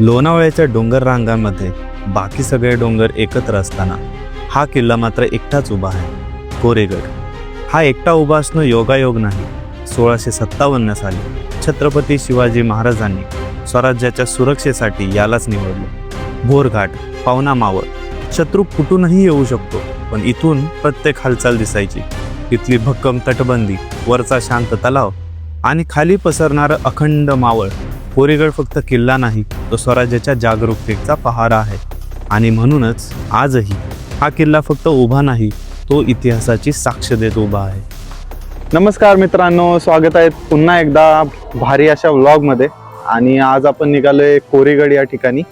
लोणावळ्याच्या डोंगर रांगांमध्ये बाकी सगळे डोंगर एकत्र असताना हा किल्ला मात्र एकटाच उभा आहे, कोरेगड. हा एकटा उभा असणं योगायोग नाही. 1657 साली छत्रपती शिवाजी महाराजांनी स्वराज्याच्या सुरक्षेसाठी यालाच निवडले. भोरघाट, पावना मावळ, शत्रू कुठूनही येऊ शकतो, पण इथून प्रत्येक हालचाल दिसायची. तिथली भक्कम तटबंदी, वरचा शांत तलाव आणि खाली पसरणारं अखंड मावळ. कोरेगड फक्त किल्ला नाही, तो स्वराज्याच्या जागरूकतेचा पहारा आहे. आणि म्हणूनच आजही हा किल्ला फक्त उभा नाही, तो इतिहासाची साक्ष देत उभा आहे. नमस्कार मित्रांनो, स्वागत आहे पुन्हा एकदा भारी अशा व्लॉगमध्ये. आणि आज आपण निघालोय कोरेगड या ठिकाणी.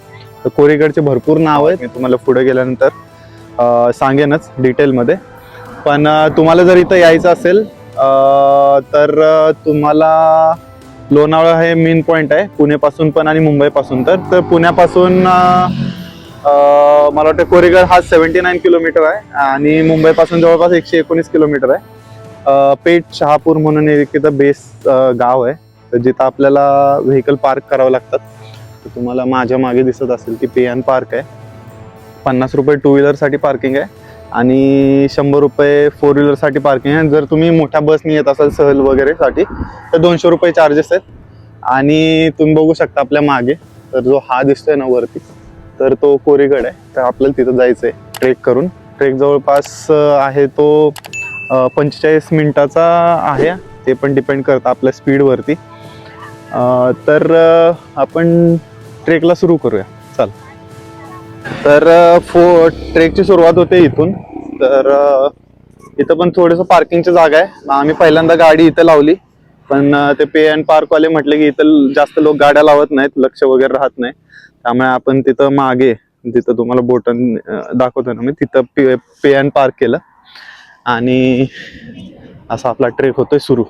तर कोरेगडचे भरपूर नाव आहेत, मी तुम्हाला पुढे गेल्यानंतर सांगेनच डिटेलमध्ये. पण तुम्हाला जर इथं यायचं असेल तर तुम्हाला लोणावळा हे मेन पॉईंट आहे, पुण्यापासून पण आणि मुंबईपासून. तर पुण्यापासून मला वाटतं कोरेगड हा 79 किलोमीटर आहे आणि मुंबईपासून जवळपास 119 किलोमीटर आहे. पेठ शहापूर म्हणून एक इथं बेस गाव आहे, तर जिथं आपल्याला व्हेकल पार्क करावं लागतात. तर तुम्हाला माझ्या मागे दिसत असेल ती पे पार्क आहे. 50 रुपये टू व्हीलरसाठी पार्किंग आहे आणि 100 रुपये फोर व्हीलरसाठी पार्किंग आहे. जर तुम्ही मोठ्या बसनी येत असाल सहल वगैरे साठी तर 200 रुपये चार्जेस आहेत. आणि तुम्ही बघू शकता आपल्या मागे, तर जो हा दिसतोय ना वरती, तर तो कोरेगड आहे. तर आपल्याला तिथं जायचं आहे ट्रेक करून. ट्रेक जवळपास आहे तो 45 मिनिटाचा आहे. ते पण डिपेंड करतं आपल्या स्पीडवरती. तर आपण ट्रेकला सुरू करूया, चल. तर ट्रेकची सुरुवात होते इथून. तर इथं पण थोडंसं पार्किंगची जागा आहे. आम्ही पहिल्यांदा गाडी इथं लावली, पण ते पे पार्कवाले म्हटले की इथं जास्त लोक गाड्या लावत नाहीत, लक्ष वगैरे राहत नाही. त्यामुळे आपण तिथं मागे, तिथं तुम्हाला बोटन दाखवतो ना मी, तिथं पे पार्क केलं आणि असा आपला ट्रेक होतोय सुरू.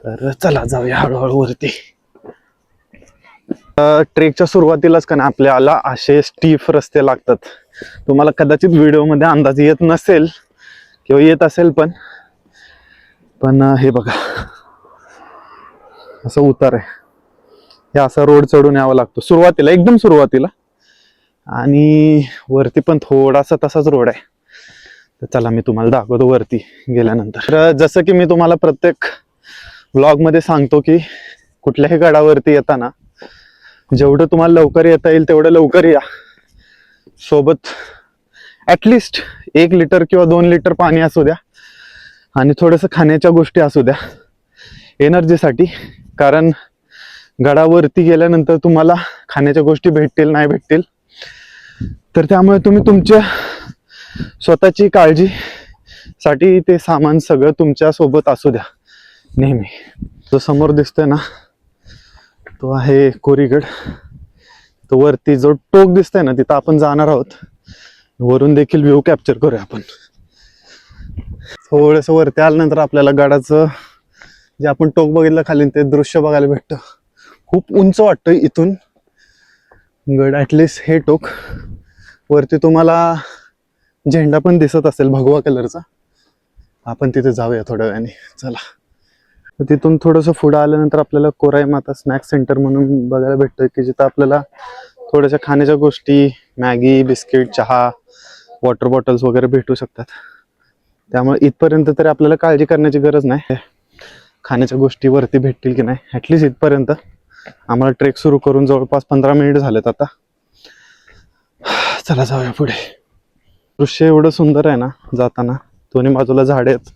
तर चला जाऊया हळूहळू वरती. ट्रेकच्या सुरुवातीलाच का ना आपल्याला असे स्टीफ रस्ते लागतात. तुम्हाला कदाचित व्हिडिओमध्ये अंदाज येत नसेल किंवा येत असेल, पण हे बघा असं उतार आहे. हे असा रोड चढून यावं लागतो सुरुवातीला, एकदम सुरुवातीला. आणि वरती पण थोडासा तसाच रोड आहे. तर चला मी तुम्हाला दाखवतो वरती गेल्यानंतर. तर जसं की मी तुम्हाला प्रत्येक व्लॉगमध्ये सांगतो की कुठल्याही गडावरती येताना जेवढं तुम्हाला लवकर येता येईल तेवढं लवकर या. सोबत ॲटलिस्ट 1 लिटर किंवा 2 लिटर पाणी असू द्या आणि थोडंसं खाण्याच्या गोष्टी असू द्या एनर्जीसाठी. कारण गडावरती गेल्यानंतर तुम्हाला खाण्याच्या गोष्टी भेटतील नाही भेटतील, तर त्यामुळे तुम्ही तुमच्या स्वतःची काळजीसाठी ते सामान सगळं तुमच्या सोबत असू द्या नेहमी. जो समोर दिसतोय ना तो आहे कोरेगड. तो वरती जो टोक दिसतोय ना तिथं आपण जाणार आहोत. वरून देखील व्ह्यू कॅप्चर करूया आपण. थोडंसं वरती आल्यानंतर आपल्याला गडाचं जे आपण टोक बघितलं खाली ते दृश्य बघायला भेटतं. खूप उंच वाटतंय इथून गड. ॲटलिस्ट हे टोक वरती तुम्हाला झेंडा पण दिसत असेल भगवा कलरचा. आपण तिथे जाऊया थोड्या वेळाने, चला. तिथून थोडंसं पुढं आल्यानंतर आपल्याला कोराई माता स्नॅक सेंटर म्हणून बघायला भेटतं, की जिथं आपल्याला थोड्याशा खाण्याच्या गोष्टी, मॅगी, बिस्किट, चहा, वॉटर बॉटल्स वगैरे भेटू शकतात. त्यामुळे इथपर्यंत तरी आपल्याला काळजी करण्याची गरज नाही. खाण्याच्या गोष्टी वरती भेटतील की नाही, ॲटलिस्ट इथपर्यंत. आम्हाला ट्रेक सुरू करून जवळपास 15 मिनिट झालेत आता. चला जाऊया पुढे. दृश्य एवढं सुंदर आहे ना जाताना. दोन्ही बाजूला झाडे आहेत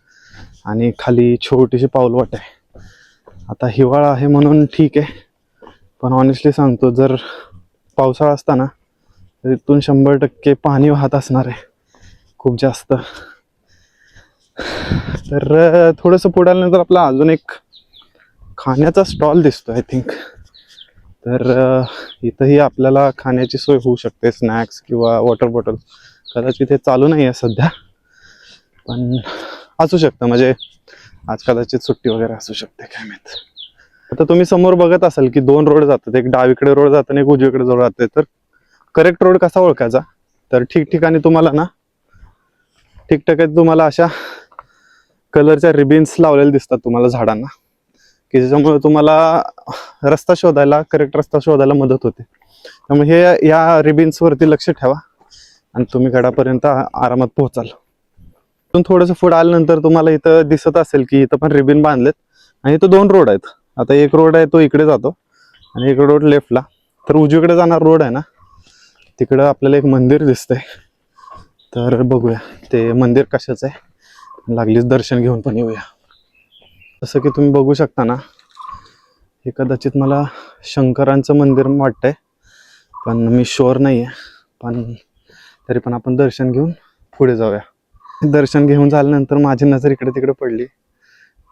आणि खाली छोटीशी पाऊलवाट आहे. आता हिवाळा आहे म्हणून ठीक आहे, पण ऑनेस्टली सांगतो जर पावसाळा असता ना तर इथून 100% पाणी वाहत असणार आहे, खूप जास्त. तर थोडंसं पुढे आल्यानंतर आपला अजून एक खाण्याचा स्टॉल दिसतो आय थिंक. तर इथंही आपल्याला खाण्याची सोय होऊ शकते, स्नॅक्स किंवा वॉटर बॉटल. कदाचित हे चालू नाही आहे सध्या, पण असू शकतं, म्हणजे आज कदाचित सुट्टी वगैरे असू शकते, काय माहित. आता तुम्ही समोर बघत असाल की 2 रोड जातात, एक डावीकडे रोड जातो आणि एक उजवीकडे रोड जाते. तर करेक्ट रोड कसा ओळखायचा, तर ठिकठिकाणी तुम्हाला ना ठिकठिकाणी तुम्हाला अशा कलरच्या रिबिन्स लावलेले दिसतात तुम्हाला झाडांना, की ज्याच्यामुळे तुम्हाला रस्ता शोधायला, करेक्ट रस्ता शोधायला मदत होते. त्यामुळे हे या रिबिन्सवरती लक्ष ठेवा आणि तुम्ही गडापर्यंत आरामात पोहोचाल. इथून थोडंसं पुढे आल्यानंतर तुम्हाला इथं दिसत असेल की इथं पण रिबिन बांधलेत आणि इथं 2 रोड आहेत. आता एक रोड आहे तो इकडे जातो आणि एक रोड लेफ्टला. तर उजवीकडे जाणार रोड आहे ना, तिकडं आपल्याला एक मंदिर दिसतंय. तर बघूया ते मंदिर कशाचं आहे, लागलीच दर्शन घेऊन पण येऊया. जसं की तुम्ही बघू शकता ना, हे कदाचित मला शंकरांचं मंदिर वाटतंय, पण मी शुअर नाही आहे. पण तरी पण आपण दर्शन घेऊन पुढे जाऊया. दर्शन घेऊन झाल्यानंतर माझी नजर इकडे तिकडे पडली.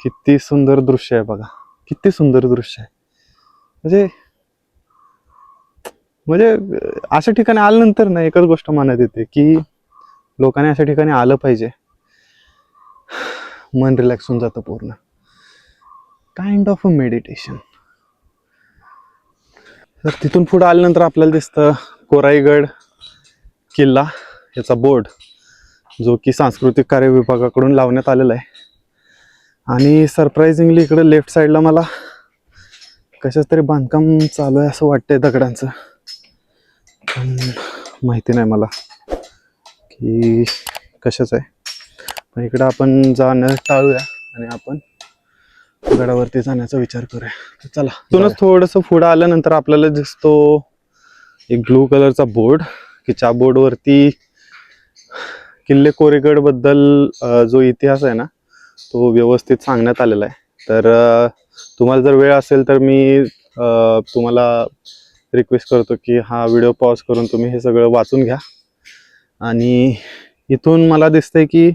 किती सुंदर दृश्य आहे बघा, किती सुंदर दृश्य आहे. म्हणजे अशा ठिकाणी आल्यानंतर ना एकच गोष्ट मनात येते की लोकांनी अशा ठिकाणी आलं पाहिजे. मन रिलॅक्स होऊन जातं पूर्ण. Kind of a meditation. तर तिथून पुढे आल्यानंतर आपल्याला दिसतं कोराईगड किल्ला, याचा बोर्ड, जो की सांस्कृतिक कार्य विभागाकडून लावण्यात आलेला आहे. आणि सरप्राइझिंगली इकडे लेफ्ट साईडला मला कशाच तरी बांधकाम चालू आहे असं वाटतंय दगडांचं. पण माहिती नाही मला की कशाच आहे. पण इकडं आपण जाणं टाळूया आणि आपण गडावरती जाण्याचा विचार करूया. तर चला, तिथूनच थोडंसं पुढं आल्यानंतर आपल्याला दिसतो एक ब्लू कलरचा बोर्ड, की ज्या बोर्डवरती किल्ले कोरेगड बद्दल जो इतिहास आहे ना तो व्यवस्थित सांगण्यात आलेला आहे. तर तुम्हाला जर वेळ असेल तर मी तुम्हाला रिक्वेस्ट करतो की हा व्हिडिओ पॉज करून तुम्ही हे सगळं वाचून घ्या. आणि इथून मला दिसतंय की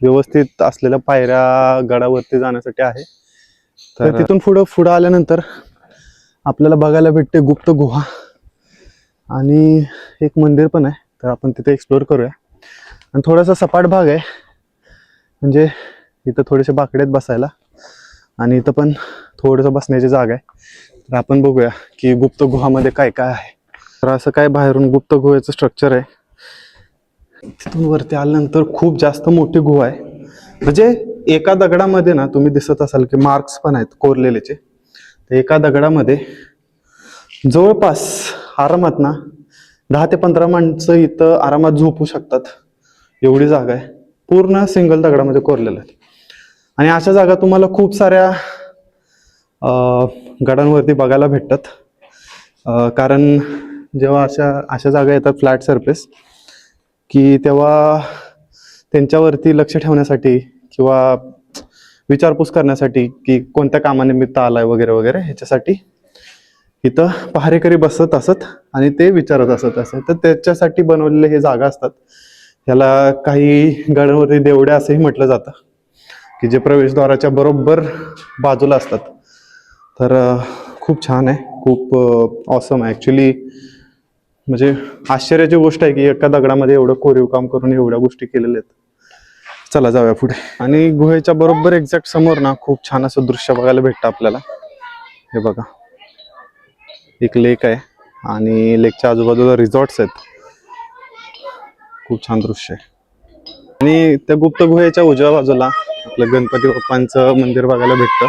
व्यवस्थित असलेल्या पायऱ्या गडावरती जाण्यासाठी आहे. तर तिथून पुढं आल्यानंतर आपल्याला बघायला भेटते गुप्त गुहा आणि एक मंदिर पण आहे. तर आपण तिथे एक्सप्लोर करूया. आणि थोडासा सपाट भाग आहे, म्हणजे इथं थोडेसे बाकडेत बसायला आणि इथं पण थोडंसं बसण्याची जागा आहे. तर आपण बघूया की गुप्त गुहामध्ये काय काय आहे. तर असं काय बाहेरून गुप्त गुहेचं स्ट्रक्चर आहे. तिथून वरती आल्यानंतर खूप जास्त मोठी गुहा आहे. म्हणजे एका दगडामध्ये ना, तुम्ही दिसत असाल की मार्क्स पण आहेत कोरलेलेचे. तर एका दगडामध्ये जवळपास आरामात ना 10 ते 15 माणसं इथं आरामात झोपू शकतात, एवढी जागा आहे. पूर्ण सिंगल दगडामध्ये कोरलेलं आहे. आणि अशा जागा तुम्हाला खूप साऱ्या गडांवरती बघायला भेटतात. कारण जेव्हा अशा जागा येतात फ्लॅट सरफेस, की तेव्हा त्यांच्यावरती लक्ष ठेवण्यासाठी किंवा विचारपूस करण्यासाठी की कोणत्या कामानिमित्त आलाय वगैरे वगैरे, ह्याच्यासाठी इथं पहारेकरी बसत असत आणि ते विचारत असत. तर त्याच्यासाठी बनवलेले हे जागा असतात. याला काही गडांवरती देवड्या असंही म्हटलं जातं, की जे प्रवेशद्वाराच्या बरोबर बाजूला असतात. तर खूप छान आहे, खूप ऑसम आहे ॲक्च्युली. म्हणजे आश्चर्याची गोष्ट आहे की एका दगडामध्ये एवढं कोरीव काम करून एवढ्या गोष्टी केलेल्या आहेत. चला जाऊया पुढे. आणि गुहेच्या बरोबर एक्झॅक्ट समोर ना खूप छान असं दृश्य बघायला भेटतं आपल्याला. हे बघा, एक लेक आहे आणि लेकच्या आजूबाजूला रिसॉर्ट्स आहेत. खूप छान दृश्य आहे. आणि त्या गुप्त गुहेच्या उजव्या बाजूला आपलं गणपती बाप्पांचं मंदिर बघायला भेटतं,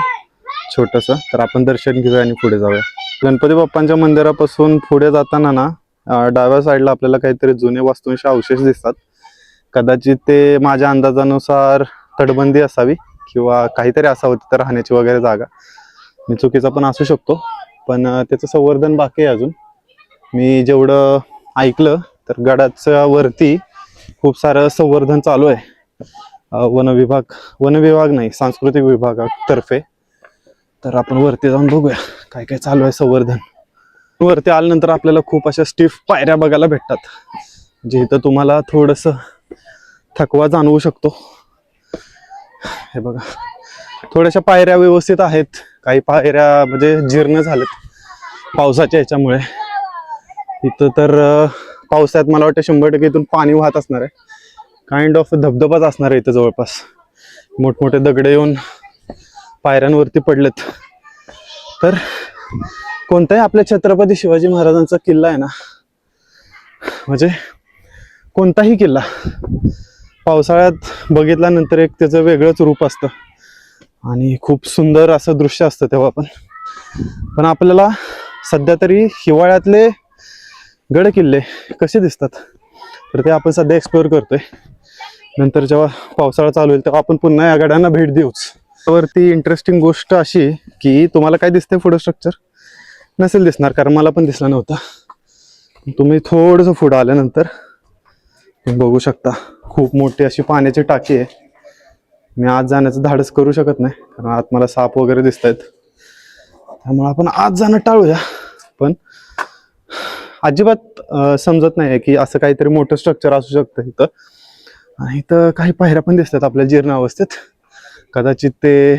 छोटंसं. तर आपण दर्शन घेऊया आणि पुढे जाऊया. गणपती बाप्पांच्या मंदिरापासून पुढे जाताना ना डाव्या साईडला आपल्याला काहीतरी जुने वास्तूंचे अवशेष दिसतात. कदाचित ते माझ्या अंदाजानुसार तटबंदी असावी किंवा काहीतरी असावं तिथं राहण्याची वगैरे जागा. मी चुकीचा पण असू शकतो, पण त्याचं संवर्धन बाकी आहे अजून. मी जेवढं ऐकलं तर गडाच्या वरती खूप सारं संवर्धन चालू आहे वन विभाग नाही, सांस्कृतिक विभागातर्फे. तर आपण वरती जाऊन बघूया काय काय चालू आहे संवर्धन. वरती आल्यानंतर आपल्याला खूप अशा स्टिफ पायऱ्या बघायला भेटतात, जे इथं तुम्हाला थोडंसं थकवा जाणवू शकतो. हे बघा, थोड्याशा पायऱ्या व्यवस्थित आहेत, काही पायऱ्या म्हणजे जीर्ण झाल्यात पावसाच्या ह्याच्यामुळे. इथं तर पावसाळ्यात मला वाटतं 100% इथून पाणी वाहत असणार आहे. काइंड ऑफ धबधबाच असणार आहे इथं जवळपास. मोठमोठे दगडे येऊन पायऱ्यांवरती पडलेत. तर कोणताही आपल्या छत्रपती शिवाजी महाराजांचा किल्ला आहे ना, म्हणजे कोणताही किल्ला पावसाळ्यात बघितल्यानंतर एक त्याचं वेगळंच रूप असतं आणि खूप सुंदर असं दृश्य असतं तेव्हा पण आपल्याला सध्या तरी हिवाळ्यातले गड किल्ले कसे दिसतात तर ते आपण सध्या एक्सप्लोअर करतोय. नंतर जेव्हा पावसाळा चालू होईल तेव्हा आपण पुन्हा या गडांना भेट देऊच. वरती इंटरेस्टिंग गोष्ट अशी की तुम्हाला काय दिसते पुढं स्ट्रक्चर नसेल दिसणार, कारण मला पण दिसला नव्हता. तुम्ही थोडंसं पुढं आल्यानंतर बघू शकता खूप मोठी अशी पाण्याची टाकी आहे. मी आत जाण्याचं धाडस करू शकत नाही कारण आत मला साप वगैरे दिसत आहेत, त्यामुळे आपण आत जाणं टाळूया. पण अजिबात समजत नाही की असं काहीतरी मोठं स्ट्रक्चर असू शकतं इथं. आणि इथं काही पायऱ्या पण दिसतात आपल्या जीर्ण अवस्थेत. कदाचित ते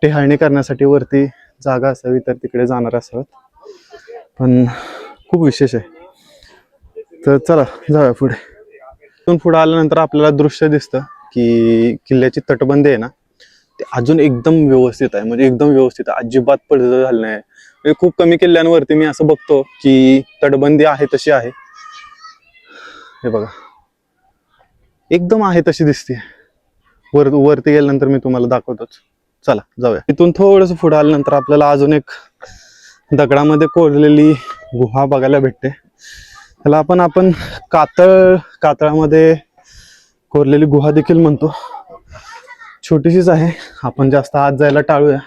टेहाळणी करण्यासाठी वरती जागा असावी तर तिकडे जाणार असावेत, पण खूप विशेष आहे. तर चला जाऊया पुढे. इथून पुढे आल्यानंतर आपल्याला दृश्य दिसतं की किल्ल्याची तटबंदी आहे ना ते अजून एकदम व्यवस्थित आहे, म्हणजे एकदम व्यवस्थित आहे, अजिबात पडझड झाली नाही. म्हणजे खूप कमी किल्ल्यांवरती मी असं बघतो की तटबंदी आहे तशी आहे. हे बघा एकदम आहे तशी दिसते. वरती गेल्यानंतर मी तुम्हाला दाखवतोच. चला जाऊया. इथून थोडंसं पुढे आल्यानंतर आपल्याला अजून एक दगडामध्ये कोरलेली गुहा बघायला भेटते. त्याला आपण कातळामध्ये कोरलेली गुहा देखील म्हणतो. छोटीशीच आहे, आपण जास्त आत जायला टाळूया.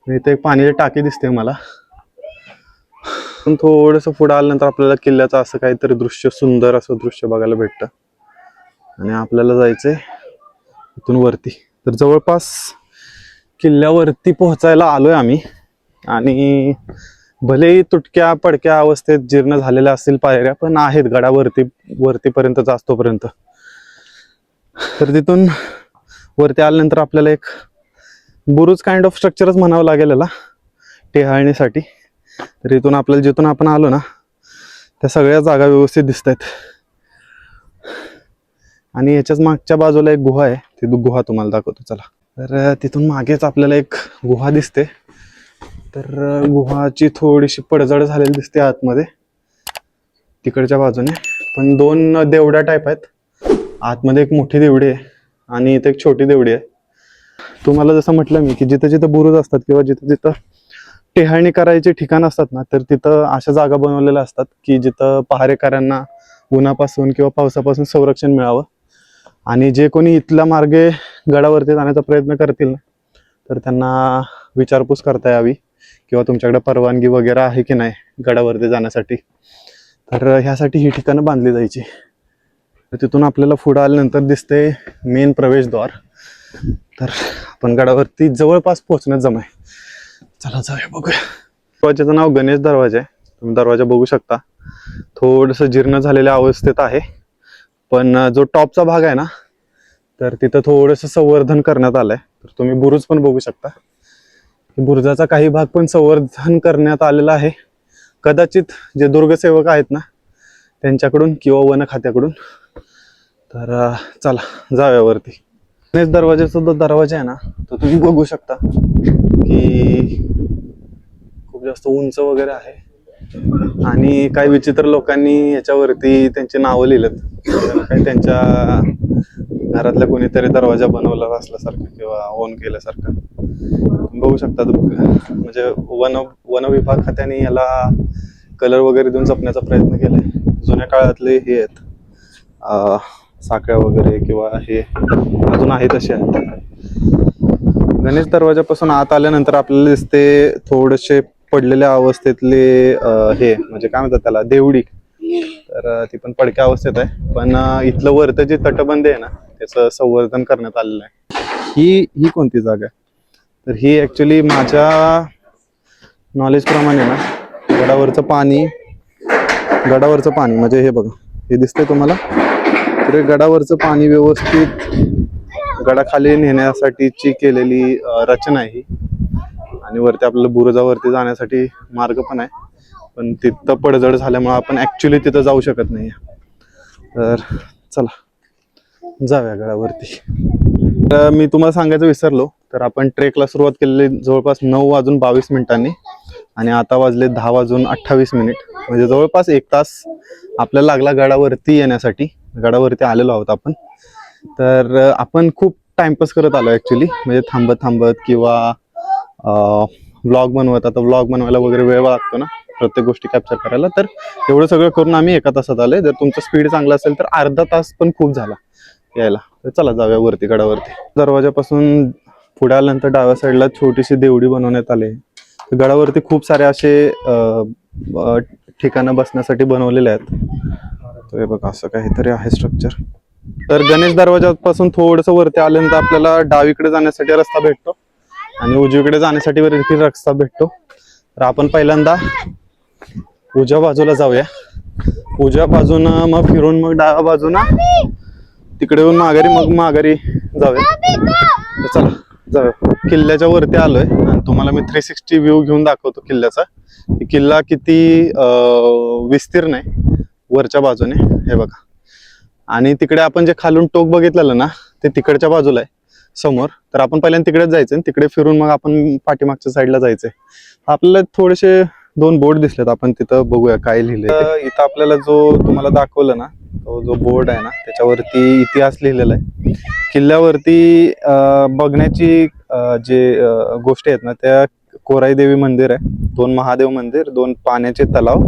इथे एक पाण्याची टाकी दिसते मला. पण थोडंसं पुढे आल्यानंतर आपल्याला किल्ल्याचं असं काहीतरी दृश्य, सुंदर असं दृश्य बघायला भेटतं. आणि आपल्याला जायचंय इथून वरती. तर जवळपास किल्ल्यावरती पोहोचायला आलोय आम्ही. आणि भलेही तुटक्या पडक्या अवस्थेत जीर्ण झालेल्या असतील पायऱ्या, पण आहेत वरतीपर्यंत जास्तोपर्यंत. तर तिथून वरती आल्यानंतर आपल्याला एक बुरुज काइंड ऑफ स्ट्रक्चरच म्हणावं लागेल याला टेहाळणीसाठी. तर इथून आपल्याला जिथून आपण आलो ना त्या सगळ्या जागा व्यवस्थित दिसत आहेत. आणि याच्याच मागच्या बाजूला एक गुहा आहे, ती गुहा तुम्हाला दाखवतो चला. तर तिथून मागेच आपल्याला एक गुहा दिसते. तर गुहाची थोडीशी पडझड झालेली दिसते आतमध्ये तिकडच्या बाजूने. पण दोन देवड्या टाईप आहेत. आतमध्ये एक मोठी देवडी आहे आणि इथे एक छोटी देवडी आहे. तुम्हाला जसं म्हटलं मी की जिथं जिथं बुरुज असतात किंवा जिथं जिथं टेहाळणी करायचे ठिकाण असतात ना तर तिथं अशा जागा बनवलेल्या असतात की जिथं पहारेकऱ्यांना उन्हापासून किंवा पावसापासून संरक्षण मिळावं. आणि जे कोणी इथल्या मार्गे गडावरती जाण्याचा प्रयत्न करतील ना तर त्यांना विचारपूस करता यावी किंवा तुमच्याकडे परवानगी वगैरे आहे की नाही गडावरती जाण्यासाठी. तर ह्यासाठी ही ठिकाणं बांधली जायची. तर तिथून आपल्याला पुढे आल्यानंतर दिसते मेन प्रवेशद्वार. तर आपण गडावरती जवळपास पोहोचण्यात जमाय. चला जाऊया बघूया. दरवाजाचं नाव गणेश दरवाजा आहे. तुम्ही दरवाजा बघू शकता. थोडंसं जीर्ण झालेल्या अवस्थेत आहे, पण जो टॉपचा भाग आहे ना तर तिथं थोडंसं संवर्धन करण्यात आलंय. तर तुम्ही बुरुज पण बघू शकता. बुरुजाचा काही भाग पण संवर्धन करण्यात आलेला आहे, कदाचित जे दुर्गसेवक आहेत ना त्यांच्याकडून किंवा वन खात्याकडून. तर चला जाऊया वरती. गणेश दरवाजाचा जो दरवाजा आहे ना तो तुम्ही बघू शकता की खूप जास्त उंच वगैरे आहे. आणि काही विचित्र लोकांनी याच्यावरती त्यांची नावं लिहिलेत. काही त्यांच्या घरातल्या कोणीतरी दरवाजा बनवला असल्यासारखं किंवा ओन केल्यासारखं बघू शकता. म्हणजे वन विभाग खात्याने याला कलर वगैरे देऊन जपण्याचा प्रयत्न केलाय. जुन्या काळातले हे आहेत साखळ्या वगैरे किंवा हे अजून आहेत असे आहेत. गणेश दरवाजापासून आत आल्यानंतर आपल्याला दिसते थोडेसे पडलेल्या अवस्थेतले हे म्हणजे काय म्हणतात त्याला देवडी. तर ती पण पडक्या अवस्थेत आहे, पण इथलं वरतं जे तटबंदी आहे ना त्याचं संवर्धन करण्यात आलेलं आहे. ही कोणती जागा आहे तर ही ऍक्च्युली माझ्या नॉलेज प्रमाणे ना गडावरचं पाणी म्हणजे हे बघा हे दिसतंय तुम्हाला. तर गडावरचं पाणी व्यवस्थित गडाखाली नेण्यासाठीची केलेली रचना आहे ही. आणि वरती आपल्याला बुरुजावरती जाण्यासाठी मार्ग पण आहे, पण तिथं पडझड झाल्यामुळे आपण ऍक्च्युली तिथं जाऊ शकत नाही. तर चला जाऊया गडावरती. तर मी तुम्हाला सांगायचं विसरलो, तर आपण ट्रेकला सुरुवात केलेली जवळपास 9:22 आणि आता वाजले 10:28. म्हणजे जवळपास 1 तास आपल्याला लागला गडावरती येण्यासाठी. गडावरती आलेलो आहोत आपण. तर आपण खूप टाइमपास करत आलो ऍक्च्युली, म्हणजे थांबत किंवा व्लॉग बनवत, आता व्लॉग बनवायला वगैरे वेळ लागतो ना प्रत्येक गोष्टी कॅप्चर करायला, तर एवढं सगळं करून आम्ही 1 तासात आलोय. जर तुमचा स्पीड चांगला असेल तर अर्धा तास पण खूप झाला यायला. तर चला जाऊया वरती, गडावरती. दरवाजापासून पुढे आल्यानंतर डाव्या साईडला छोटीशी देवडी बनवण्यात आली. गडावरती खूप सारे असे ठिकाणं बसण्यासाठी बनवलेले आहेत. तर हे बघा असं काहीतरी आहे स्ट्रक्चर. तर गणेश दरवाजापासून थोडंसं वरती आल्यानंतर आपल्याला डावीकडे जाण्यासाठी रस्ता भेटतो आणि उजवीकडे जाण्यासाठी वरती रस्ता भेटतो. तर आपण पहिल्यांदा उजव्या बाजूला जाऊया. उजव्या बाजूनं मग फिरून मग डाव्या बाजूनं तिकडे येऊन माघारी जाऊया. तर चला जाऊया. किल्ल्याच्या वरती आलोय आणि तुम्हाला मी 360 व्ह्यू घेऊन दाखवतो किल्ल्याचा. किल्ला किती विस्तीर्ण आहे वरच्या बाजूने, हे बघा. आणि तिकडे आपण जे खालून टोक बघितलेलं ना, ते तिकडच्या बाजूला आहे समोर. तर आपण पहिल्यांदा तिकडेच जायचं, तिकडे फिरून मग आपण पाठीमागच्या साईडला जायचंय. आपल्याला थोडेसे 2 बोर्ड दिसलेत, आपण तिथं बघूया काय लिहिलंय. इथं आपल्याला जो तुम्हाला दाखवलं ना, तो जो बोर्ड आहे ना, त्याच्यावरती इतिहास लिहिलेला आहे. किल्ल्यावरती बघण्याची जे गोष्टी आहेत ना, त्या कोराई देवी मंदिर आहे, 2 महादेव मंदिर, 2 पाण्याचे तलाव,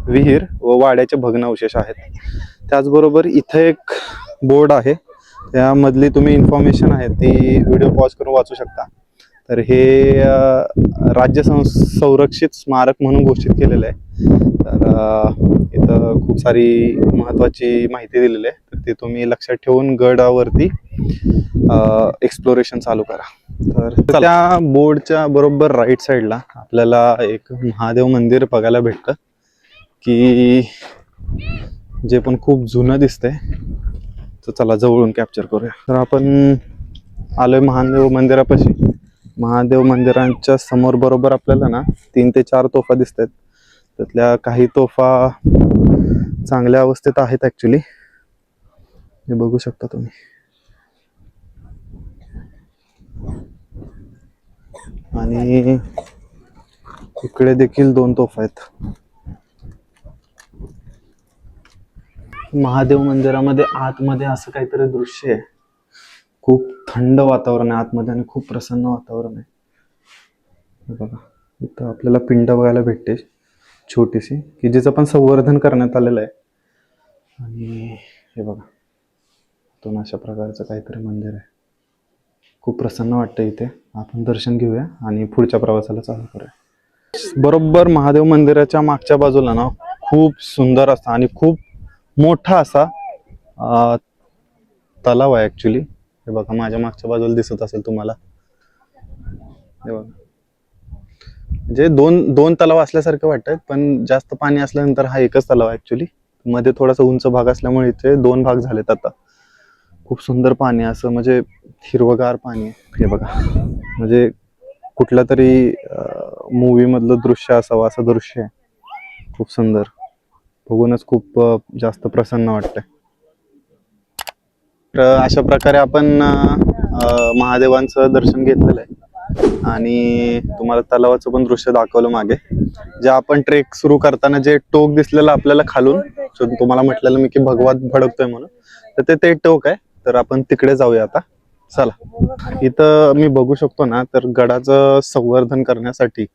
विहीर व वाड्याचे भग्नावशेष आहेत. त्याचबरोबर इथे एक बोर्ड आहे, त्यामधली तुम्ही इन्फॉर्मेशन आहे ती व्हिडिओ पॉज करून वाचू शकता. तर हे राज्य संरक्षित स्मारक म्हणून घोषित केलेलं आहे. तर इथं खूप सारी महत्त्वाची माहिती दिलेली आहे. तर ते तुम्ही लक्षात ठेवून गडावरती एक्सप्लोरेशन चालू करा. तर त्या बोर्डच्या बरोबर राईट साईडला आपल्याला एक महादेव मंदिर बघायला भेटतं, की जे पण खूप जुनं दिसतंय. तर चला जवळून कॅप्चर करूया. तर आपण आलोय महादेव मंदिरापाशी. महादेव मंदिरांच्या समोर बरोबर आपल्याला ना 3 ते 4 तोफा दिसत आहेत. त्यातल्या काही तोफा चांगल्या अवस्थेत आहेत ऍक्च्युली, हे बघू शकता तुम्ही. आणि इकडे देखील 2 तोफा आहेत. महादेव मंदिरामध्ये आतमध्ये असं काहीतरी दृश्य आहे. खूप थंड वातावरण आहे आतमध्ये आणि खूप प्रसन्न वातावरण आहे. हे बघा, इथं आपल्याला पिंड बघायला भेटते छोटीशी, की जिचं पण संवर्धन करण्यात आलेलं आहे. आणि हे बघा, दोन अशा प्रकारचं काहीतरी मंदिर आहे. खूप प्रसन्न वाटतं इथे. आपण दर्शन घेऊया आणि पुढच्या प्रवासाला चालू करूया. बरोबर महादेव मंदिराच्या मागच्या बाजूला ना खूप सुंदर असा आणि खूप मोठा असा तलाव आहे ऍक्च्युली. हे बघा, माझ्या मागच्या बाजूला दिसत असेल तुम्हाला. हे बघा, म्हणजे दोन तलाव असल्यासारखं वाटतं, पण जास्त पाणी असल्यानंतर हा एकच तलाव आहे ऍक्च्युली. मध्ये थोडासा उंच भाग असल्यामुळे इथे 2 भाग झालेत आता. खूप सुंदर पाणी, असं म्हणजे हिरवगार पाणी. हे बघा, म्हणजे कुठल्या तरी मूवी मधलं दृश्य असावं असं दृश्य आहे. खूप सुंदर, बघूनच खूप जास्त प्रसन्न वाटतंय. तर अशा प्रकारे आपण महादेवांचं दर्शन घेतलेलं आहे आणि तुम्हाला तलावाचं पण दृश्य दाखवलं मागे. जे आपण ट्रेक सुरू करताना जे टोक दिसलेलं आपल्याला खालून, तुम्हाला म्हटलेलं मी की भगवा भडकतोय म्हणून, तर ते टोक आहे. तर आपण तिकडे जाऊया आता, चला. इथं मी बघू शकतो ना, तर गडाचं संवर्धन करण्यासाठी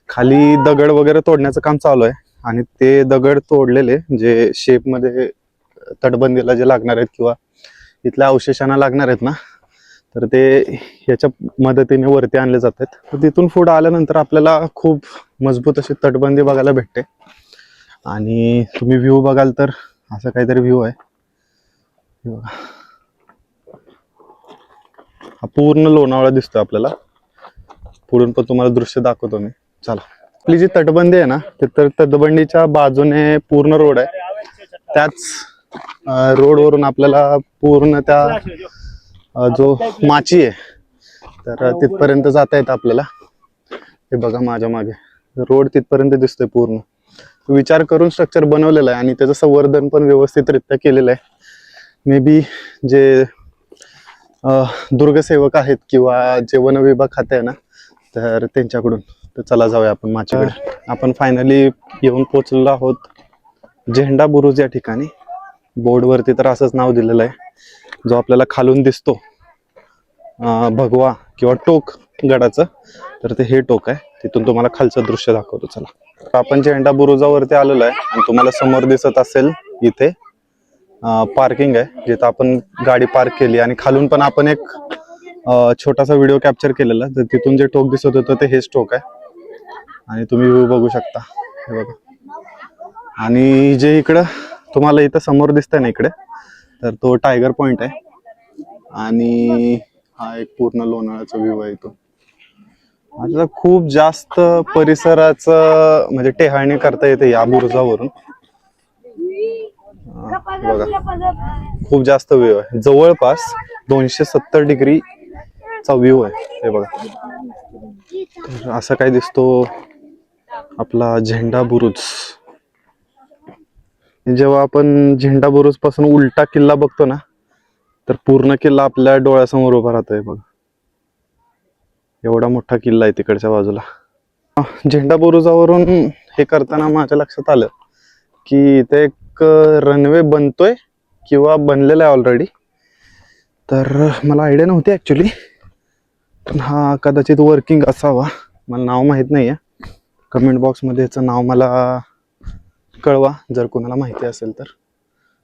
खाली दगड वगैरे तोडण्याचं काम चालू आहे. आणि ते दगड तोडलेले जे शेप मध्ये तटबंदीला जे लागणार आहेत किंवा इथल्या अवशेषांना लागणार आहेत ना, तर ते ह्याच्या मदतीने वरती आणले जातात. तर तिथून पुढे आल्यानंतर आपल्याला खूप मजबूत अशी तटबंदी बघायला भेटते. आणि तुम्ही व्ह्यू बघाल तर असं काहीतरी व्ह्यू आहे. हा पूर्ण लोणावळा दिसतोय आपल्याला. पुढून पण तुम्हाला दृश्य दाखवतो मी, चला. आपली जी तटबंदी आहे ना, तर तटबंदीच्या बाजूने पूर्ण रोड आहे. त्याच रोडवरून आपल्याला पूर्ण त्या जो माची आहे तर तिथपर्यंत जाता येतं आपल्याला. हे बघा माझ्या मागे रोड तिथपर्यंत दिसतोय पूर्ण. विचार करून स्ट्रक्चर बनवलेलं आहे आणि त्याचं संवर्धन पण व्यवस्थितरित्या केलेलं आहे. मे बी जे दुर्गसेवक आहेत किंवा जे वन विभाग खाते आहे ना, तर त्यांच्याकडून. तर चला जाऊया आपण माचीकडे. आपण फायनली येऊन पोहोचलेलो आहोत झेंडा बुरुज या ठिकाणी. बोर्डवरती तर असंच नाव दिलेलं आहे. जो आपल्याला खालून दिसतो भगवा किंवा टोक, गडाचं, तर ते हे टोक आहे. तिथून तुम्हाला खालचं दृश्य दाखवतो. चला, आपण झेंडा बुरुजावरती आलेलो आहे आणि तुम्हाला समोर दिसत असेल इथे पार्किंग आहे, जिथं आपण गाडी पार्क केली. आणि खालून पण आपण एक छोटासा व्हिडिओ कॅप्चर केलेला, तर तिथून जे टोक दिसत होतं ते हेच टोक आहे. आणि तुम्ही व्ह्यू बघू शकता, हे बघा. आणि जे इकडं तुम्हाला इथं समोर दिसतंय ना इकडे, तर तो टायगर पॉइंट आहे. आणि हा एक पूर्ण लोणावळ्याचा व्ह्यू आहे इथून. आता खूप जास्त परिसराचं म्हणजे टेहाळणी करता येते या बुरुजावरून. बघा, खूप जास्त व्ह्यू आहे. जवळपास 270 डिग्री चा व्ह्यू आहे. हे बघा, तर असा काय दिसतो आपला झेंडा बुरुज. जेव्हा आपण झेंडा बुरुज पासून उलटा किल्ला बघतो ना, तर पूर्ण किल्ला आपल्या डोळ्यासमोर उभा राहतोय. बघ, एवढा मोठा किल्ला आहे तिकडच्या बाजूला. झेंडा बुरुजावरून हे करताना माझ्या लक्षात आलं की इथे एक रनवे बनतोय किंवा बनलेला आहे ऑलरेडी. तर मला आयडिया नव्हती ऍक्च्युली, पण हा कदाचित वर्किंग असावा. मला नाव माहित नाहीये. कमेंट बॉक्समध्ये याचं नाव मला कळवा जर कोणाला माहिती असेल तर.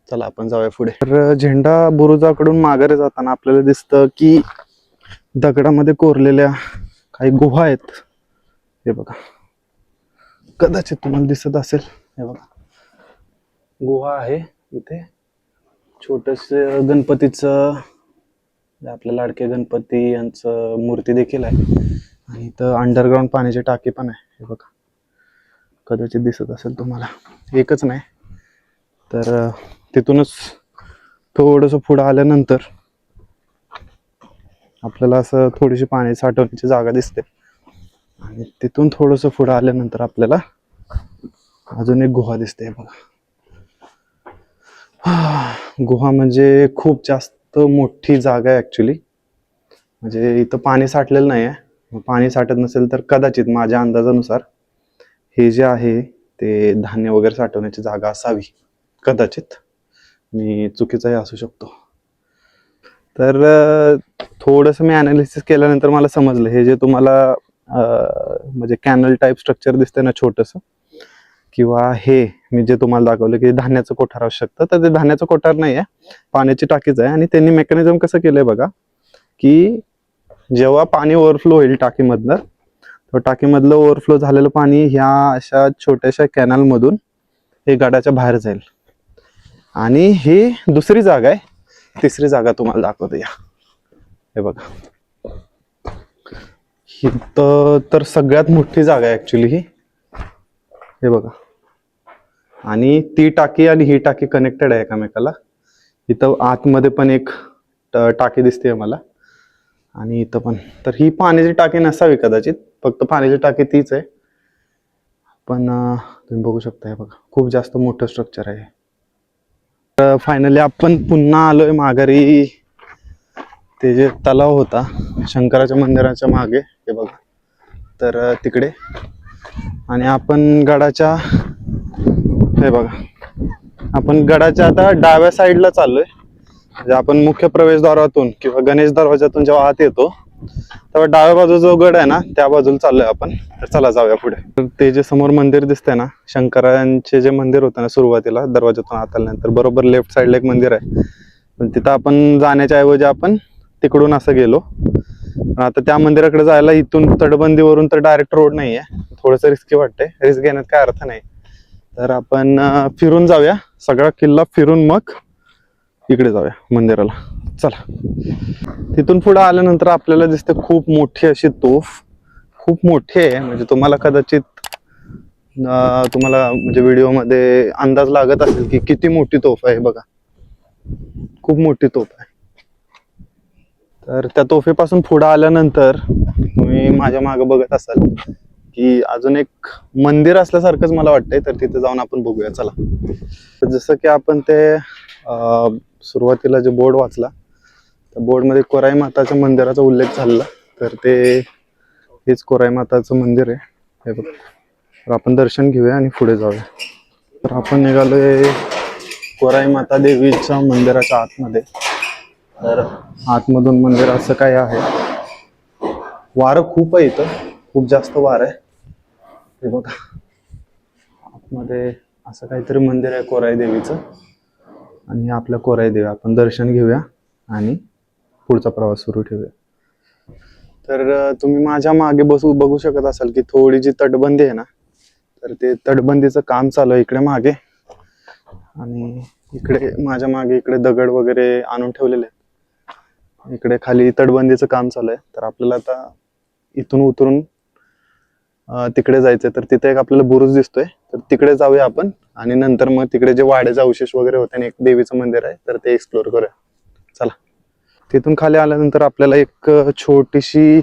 चला आपण जाऊया पुढे. तर झेंडा बुरुजाकडून माघारी जाताना आपल्याला दिसतं की दगडामध्ये कोरलेल्या काही गुहा आहेत. हे बघा, कदाचित तुम्हाला दिसत असेल. हे बघा, गुहा आहे इथे. छोटस गणपतीचं, आपल्या लाडके गणपती यांचं मूर्ती देखील आहे. आणि इथं अंडरग्राऊंड पाण्याची टाकी पण आहे. हे बघा, कदाचित दिसत असेल तुम्हाला. एकच नाही तर तिथूनच थोडंसं पुढं आल्यानंतर आपल्याला असं थोडीशी पाणी साठवण्याची जागा दिसते. आणि तिथून थोडंसं पुढं आल्यानंतर आपल्याला अजून एक गुहा दिसते. बघा, गुहा म्हणजे खूप जास्त मोठी जागा आहे ऍक्च्युली. म्हणजे इथं पाणी साठलेलं नाही आहे. पाणी साठत नसेल तर कदाचित माझ्या अंदाजानुसार हे जे आहे ते धान्य वगैरे साठवण्याची जागा असावी. कदाचित मी चुकीचाही असू शकतो. तर थोडंसं मी अनालिसिस केल्यानंतर मला समजलं, हे जे तुम्हाला म्हणजे कॅनल टाईप स्ट्रक्चर दिसतंय ना छोटंसं, किंवा हे मी जे तुम्हाला दाखवलं की धान्याचं कोठार असू शकतं, तर ते धान्याचं कोठार नाही आहे, पाण्याची टाकीच आहे. आणि त्यांनी मेकॅनिझम कसं केलंय बघा, की जेव्हा पाणी ओव्हरफ्लो होईल टाकीमधनं, तर टाकीमधलं ओव्हरफ्लो झालेलं पाणी ह्या अशा छोट्याशा कॅनलमधून हे गडाच्या बाहेर जाईल. आणि ही दुसरी जागा आहे. तिसरी जागा तुम्हाला दाखवतो या. हे बघा, ही तर सगळ्यात मोठी जागा आहे ऍक्च्युली ही. हे बघा, आणि ती टाकी आणि ही टाकी कनेक्टेड आहे एकमेकाला. इथं आतमध्ये पण एक टाकी दिसते मला, आणि इथं पण. तर ही पाण्याची टाकी नसावी कदाचित, फक्त पाण्याची टाकी तीच आहे. पण तुम्ही बघू शकता, हे बघा, खूप जास्त मोठं स्ट्रक्चर आहे. तर फायनली आपण पुन्हा आलोय माघारी. ते जे तलाव होता शंकराच्या मंदिराच्या मागे, हे बघा, तर तिकडे. आणि आपण गडाच्या, हे बघा, आपण गडाच्या आता डाव्या साईडला चाललोय. म्हणजे आपण मुख्य प्रवेशद्वारातून किंवा गणेश दरवाजातून जेव्हा आत येतो तेव्हा डाव्या बाजू जो गड आहे ना, त्या बाजूला चाललोय आपण. तर चला जाऊया पुढे. तर ते जे समोर मंदिर दिसतंय ना, शंकरांचे जे मंदिर होतं ना सुरुवातीला दरवाजातून आत आल्यानंतर, बरोबर लेफ्ट साईडला एक मंदिर आहे. पण तिथं आपण जाण्याच्या ऐवजी आपण तिकडून असं गेलो. आता त्या मंदिराकडे जायला इथून तटबंदीवरून तर डायरेक्ट रोड नाही आहे, थोडंसं रिस्की वाटतंय. रिस्क घेण्यात काय अर्थ नाही. तर आपण फिरून जाऊया, सगळा किल्ला फिरून मग इकडे जाऊया मंदिराला. चला. तिथून पुढे आल्यानंतर आपल्याला दिसते खूप मोठी अशी तोफ. खूप मोठी आहे, म्हणजे तुम्हाला कदाचित तुम्हाला म्हणजे व्हिडिओमध्ये अंदाज लागत असेल की किती मोठी तोफ आहे. बघा, खूप मोठी तोफ आहे. तर त्या तोफेपासून पुढे आल्यानंतर तुम्ही माझ्या मागे बघत असाल की अजून एक मंदिर असल्यासारखंच मला वाटतंय. तर तिथे जाऊन आपण बघूया. चला. जसं की आपण ते सुरुवातीला जे बोर्ड वाचला, त्या बोर्डमध्ये कोराई माताच्या मंदिराचा उल्लेख झाला. तर ते हेच कोराई माताचं मंदिर आहे. हे बघ, तर आपण दर्शन घेऊया आणि पुढे जाऊया. तर आपण निघालोय कोराई माता देवीच्या मंदिराच्या आतमध्ये. तर आतमधून मंदिर असं काय आहे, वारं खूप आहे इथं, खूप जास्त वारं आहे. हे बघा आतमध्ये असं काहीतरी मंदिर आहे कोराई देवीचं, आणि आपल्या कोराई देवी आपण दर्शन घेऊया आणि पुढचा प्रवास सुरू ठेवूया. तर तुम्ही माझ्या मागे बघू शकत असाल की थोडी जी तटबंदी आहे ना, तर ते तटबंदीचं काम चालू आहे इकडे मागे, आणि इकडे माझ्या मागे इकडे दगड वगैरे आणून ठेवलेले आहेत. इकडे खाली तटबंदीचं काम चालू आहे. तर आपल्याला आता इथून उतरून तिकडे जायचंय. तर तिथे एक आपल्याला बुरुज दिसतोय, तर तिकडे जाऊया आपण, आणि नंतर मग तिकडे जे वाड्याचे अवशेष वगैरे होते आणि एक देवीचं मंदिर आहे, तर ते एक्सप्लोर करूया. चला. तिथून खाली आल्यानंतर आपल्याला एक छोटीशी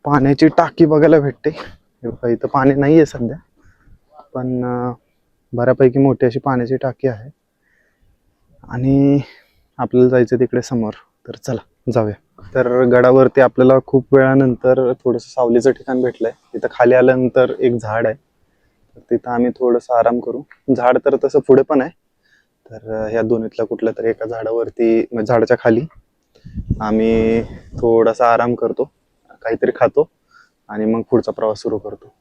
पाण्याची टाकी बघायला भेटते. हे बघा, इथं पाणी नाहीये सध्या, पण बऱ्यापैकी मोठी अशी पाण्याची टाकी आहे, आणि आपल्याला जायचं तिकडे समोर. तर चला जाऊया. तर गडावरती आपल्याला खूप वेळानंतर थोडंसं सावलीचं ठिकाण भेटलंय. तिथं खाली आल्यानंतर एक झाड आहे, तर तिथं आम्ही थोडंसं आराम करू. झाड तर तसं पुढे पण आहे, तर ह्या दोन्हीतल्या कुठल्या तरी एका झाडावरती, झाडाच्या खाली आम्ही थोडासा आराम करतो, काहीतरी खातो, आणि मग पुढचा प्रवास सुरू करतो.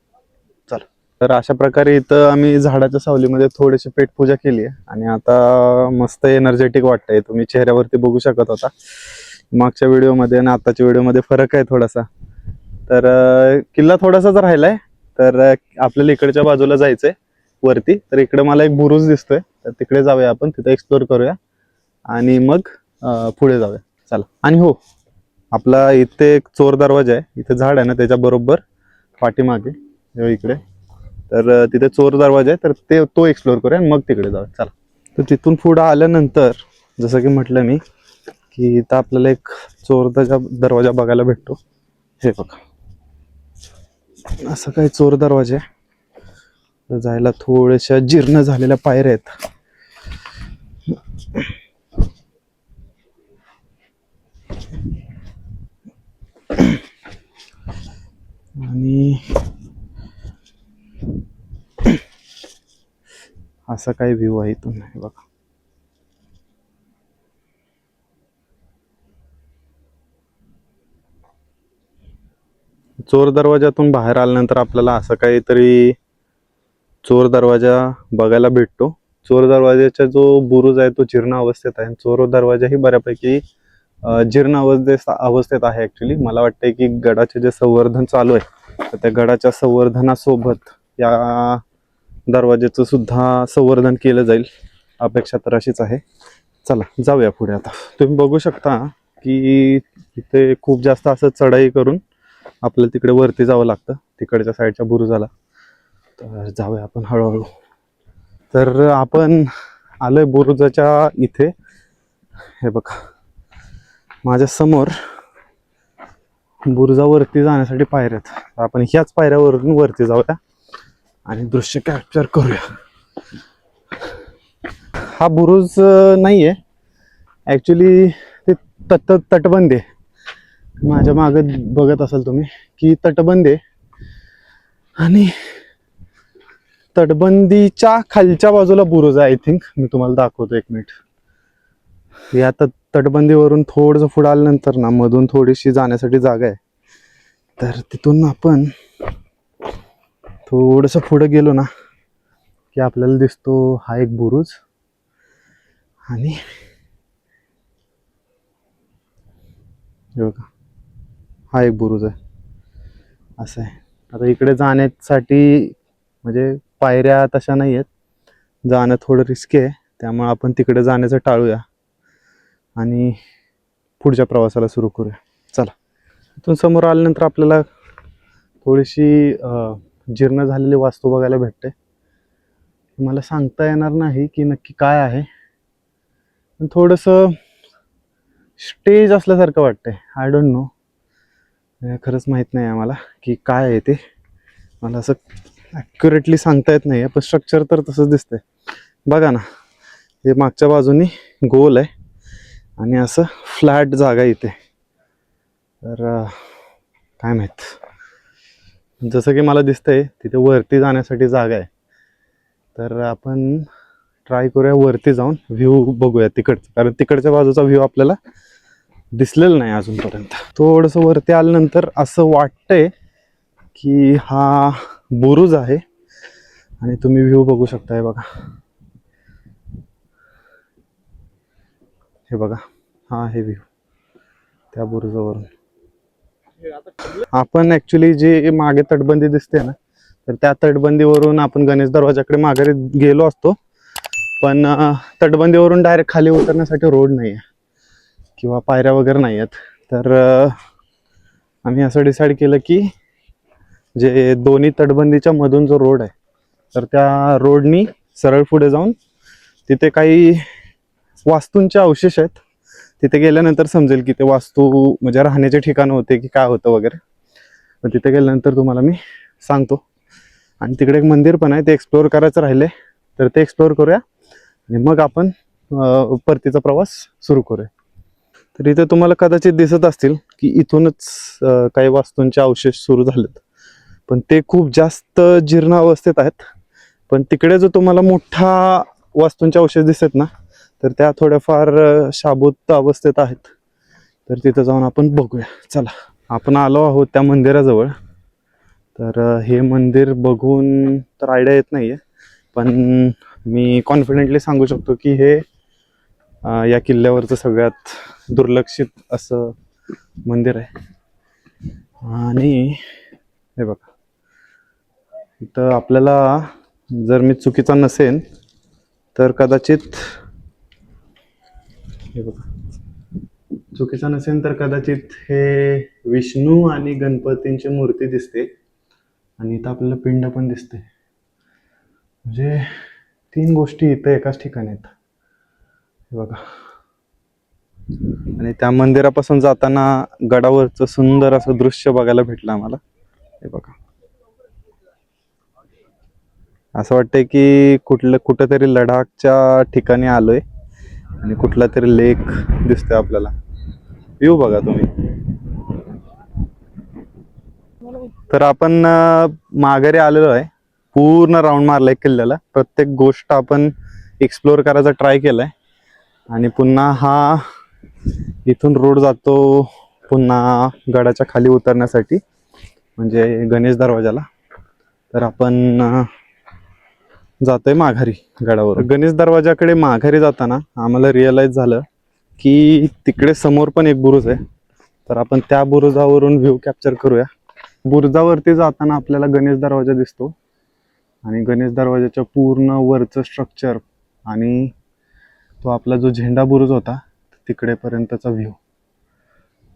चला. तर अशा प्रकारे इथं आम्ही झाडाच्या सावलीमध्ये थोडीशी पेटपूजा केली आहे, आणि आता मस्त एनर्जेटिक वाटतंय. तुम्ही चेहऱ्यावरती बघू शकत होता मागच्या व्हिडिओमध्ये आणि आताच्या व्हिडिओमध्ये फरक आहे थोडासा. तर किल्ला थोडासाच राहिलाय. तर आपल्याला इकडच्या बाजूला जायचंय वरती. तर इकडे मला एक बुरुज दिसतोय, तर तिकडे जाऊया आपण, तिथे एक्सप्लोर करूया आणि मग पुढे जाऊया. चला. आणि हो, आपला इथे एक चोर दरवाजा आहे, इथे झाड आहे ना त्याच्या बरोबर पाठीमागे इकडे, तर तिथे चोर दरवाजा आहे, तर तो एक्सप्लोर करूया आणि मग तिकडे जाऊया. चला. तर तिथून पुढे आल्यानंतर जसं की म्हटलं मी की इथं आपल्याला एक चोर दरवाजा बघायला भेटतो. हे बघा, असं काही चोर दरवाजा आहे. जायला थोड्याशा जीर्ण झालेल्या पायऱ्या आहेत. आणि असा काही व्ह्यू आहे इथून. हे बघा, चोर दरवाजातून बाहेर आल्यानंतर आपल्याला असं काहीतरी चोर दरवाजा बघायला भेटतो. चोर दरवाजाचा जो बुरुज आहे तो जीर्ण अवस्थेत आहे. चोर दरवाजा ही बऱ्यापैकी जीर्ण अवस्थेत आहे. ऍक्च्युली मला वाटतंय की गडाचे जे संवर्धन चालू आहे, तर त्या गडाच्या संवर्धनासोबत या दरवाजेचं सुद्धा संवर्धन केलं जाईल, अपेक्षा तर अशीच आहे. चला जाऊया पुढे. आता तुम्ही बघू शकता की इथे खूप जास्त असं चढाई करून आपल्याला तिकडे वरती जावं लागतं, तिकडच्या साईडच्या बुरुजाला. तर जाऊया आपण हळूहळू. तर आपण आलोय बुरुजाच्या इथे. हे बघा, माझ्या समोर बुरुजावरती जाण्यासाठी पायऱ्या आहेत. आपण ह्याच पायऱ्यावरून वरती जाऊया आणि दृश्य कॅप्चर करूया. हा बुरुज नाहीये ऍक्च्युली, ते तटबंदी आहे. माझ्या मागे बघत असाल तुम्ही की तटबंदी आहे, आणि तटबंदीच्या खालच्या बाजूला बुरुज आहे. आय थिंक मी तुम्हाला दाखवतो, एक मिनिट. या तटबंदीवरून थोडंसं पुढे आल्यानंतर ना मधून थोडीशी जाण्यासाठी जागा आहे. तर तिथून आपण थोडंसं पुढे गेलो ना की आपल्याला दिसतो हा एक बुरुज, आणि बघा हा एक बुरुज आहे. असं आहे. आता इकडे जाण्यासाठी म्हणजे पायऱ्या तशा नाही आहेत, जाणं थोडं रिस्की आहे, त्यामुळे आपण तिकडे जाण्याचं टाळूया आणि पुढच्या प्रवासाला सुरू करूया. चला. इथून समोर आल्यानंतर आपल्याला थोडीशी जीर्ण झालेली वास्तू बघायला भेटते. मला सांगता येणार नाही की नक्की काय आहे, पण थोडंसं स्टेज असल्यासारखं वाटतंय. आय डोंट नो, खरंच माहीत नाही आहे मला की काय आहे ते. मला असं ॲक्युरेटली सांगता येत नाही आहे, पण स्ट्रक्चर तर तसंच दिसतंय. बघा ना, हे मागच्या बाजूनी गोल आहे आणि असं फ्लॅट जागा आहे इथे. तर काय माहीत, जसं की मला दिसतंय तिथे वरती जाण्यासाठी जागा आहे. तर आपण ट्राय करूया वरती जाऊन व्ह्यू बघूया तिकडचं, कारण तिकडच्या बाजूचा व्ह्यू आपल्याला दिसलेलं नाही अजूनपर्यंत. थोडंसं वरती आल्यानंतर असं वाटतंय की हा बुरुज आहे आणि तुम्ही व्ह्यू बघू शकताय बघा. हे बघा, हा हे व्ह्यू त्या बुरुजावरून. आपण ऍक्च्युली जे मागे तटबंदी दिसते ना, तर त्या तटबंदीवरून आपण गणेश दरवाजाकडे माघारी गेलो असतो. पण तटबंदीवरून डायरेक्ट खाली उतरण्यासाठी रोड नाही आहे किंवा पायऱ्या वगैरे नाही आहेत. तर आम्ही असं डिसाईड केलं की जे दोन्ही तटबंदीच्या मधून जो रोड आहे, तर त्या रोडनी सरळ पुढे जाऊन तिथे काही वास्तूंचे अवशेष आहेत. तिथे गेल्यानंतर समजेल की ते वास्तू म्हणजे राहण्याचे ठिकाण होते की काय होतं वगैरे. तर तिथे गेल्यानंतर तुम्हाला मी सांगतो. आणि तिकडे एक मंदिर पण आहे, ते एक्सप्लोअर करायचं राहिले तर ते एक्सप्लोअर करूया आणि मग आपण परतीचा प्रवास सुरू करूया. तर इथे तुम्हाला कदाचित दिसत असतील की इथूनच काही वास्तूंचे अवशेष सुरू झालेत, पण ते खूप जास्त जीर्ण अवस्थेत आहेत. पण तिकडे जो तुम्हाला मोठा वास्तूंचे अवशेष दिसत ना, तर त्या थोड्याफार शाबूत अवस्थेत आहेत. तर तिथं जाऊन आपण बघूया. चला, आपण आलो आहोत त्या मंदिराजवळ. तर हे मंदिर बघून तर आयडिया येत नाहीये, पण मी कॉन्फिडेंटली सांगू शकतो की हे या किल्ल्यावरचं सगळ्यात दुर्लक्षित असं मंदिर आहे. आणि हे बघा, इथं आपल्याला, जर मी चुकीचा नसेन तर कदाचित, हे बघा, चुकीचा नसेल तर कदाचित हे विष्णू आणि गणपतींची मूर्ती दिसते. आणि इथं आपल्याला पिंड पण दिसते. म्हणजे 3 गोष्टी इथं एकाच ठिकाणी आहेत. हे बघा. आणि त्या मंदिरापासून जाताना गडावरचं सुंदर असं दृश्य बघायला भेटलं आम्हाला. हे बघा, असं वाटतंय की कुठेतरी लडाखच्या ठिकाणी आलोय आणि कुठला तरी लेक दिसतोय आपल्याला. व्ह्यू बघा तुम्ही. तर आपण माघारी आलेलो आहे. पूर्ण राऊंड मारलाय किल्ल्याला. प्रत्येक गोष्ट आपण एक्सप्लोअर करायचा ट्राय केलाय. आणि पुन्हा हा इथून रोड जातो पुन्हा गडाच्या खाली उतरण्यासाठी, म्हणजे गणेश दरवाजाला. तर आपण जातोय माघारी गडावर. गणेश दरवाजाकडे माघारी जाताना आम्हाला रिअलाइज झालं की तिकडे समोर पण एक बुरुज आहे. तर आपण त्या बुरुजावरून व्ह्यू कॅप्चर करूया. बुरुजावरती जाताना आपल्याला गणेश दरवाजा दिसतो आणि गणेश दरवाजाच्या पूर्ण वरचं स्ट्रक्चर आणि तो आपला जो झेंडा बुरुज होता तिकडेपर्यंतचा व्ह्यू.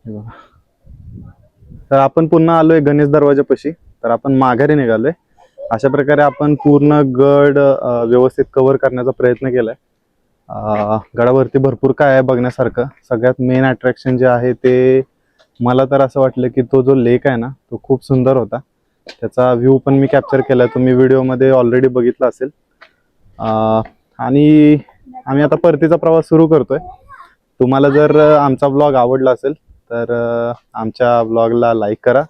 हे बघा. तर आपण पुन्हा आलोय गणेश दरवाजापाशी. तर आपण माघारी निघालोय. अशा प्रकारे आपण पूर्ण गड व्यवस्थित कव्हर करण्याचा प्रयत्न केलाय. गडावरती भरपूर काय आहे बघण्यासारखं. सगळ्यात मेन अट्रॅक्शन जे आहे ते मला तर असं वाटलं की तो जो लेक आहे ना, तो खूप सुंदर होता. त्याचा व्ह्यू पण मी कॅप्चर केला, तुम्ही व्हिडिओमध्ये ऑलरेडी बघितला असेल. आणि आम्ही आता परतीचा प्रवास सुरू करतोय. तुम्हाला जर आमचा ब्लॉग आवडला असेल तर आमच्या ब्लॉगला लाईक करा.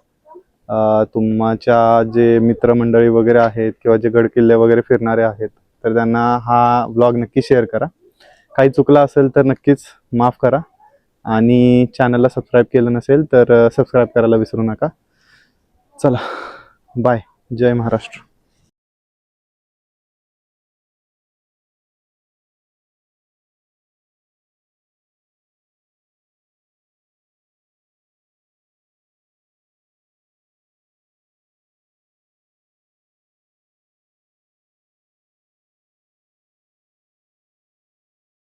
तुमच्या जे मित्रमंडळी वगैरे आहेत किंवा जे गड किल्ले वगैरे फिरणारे आहेत तर त्यांना हा ब्लॉग नक्की शेअर करा. काही चुकलं असेल तर नक्कीच माफ करा. आणि चॅनलला सबस्क्राईब केलं नसेल तर सबस्क्राईब करायला विसरू नका. चला, बाय. जय महाराष्ट्र.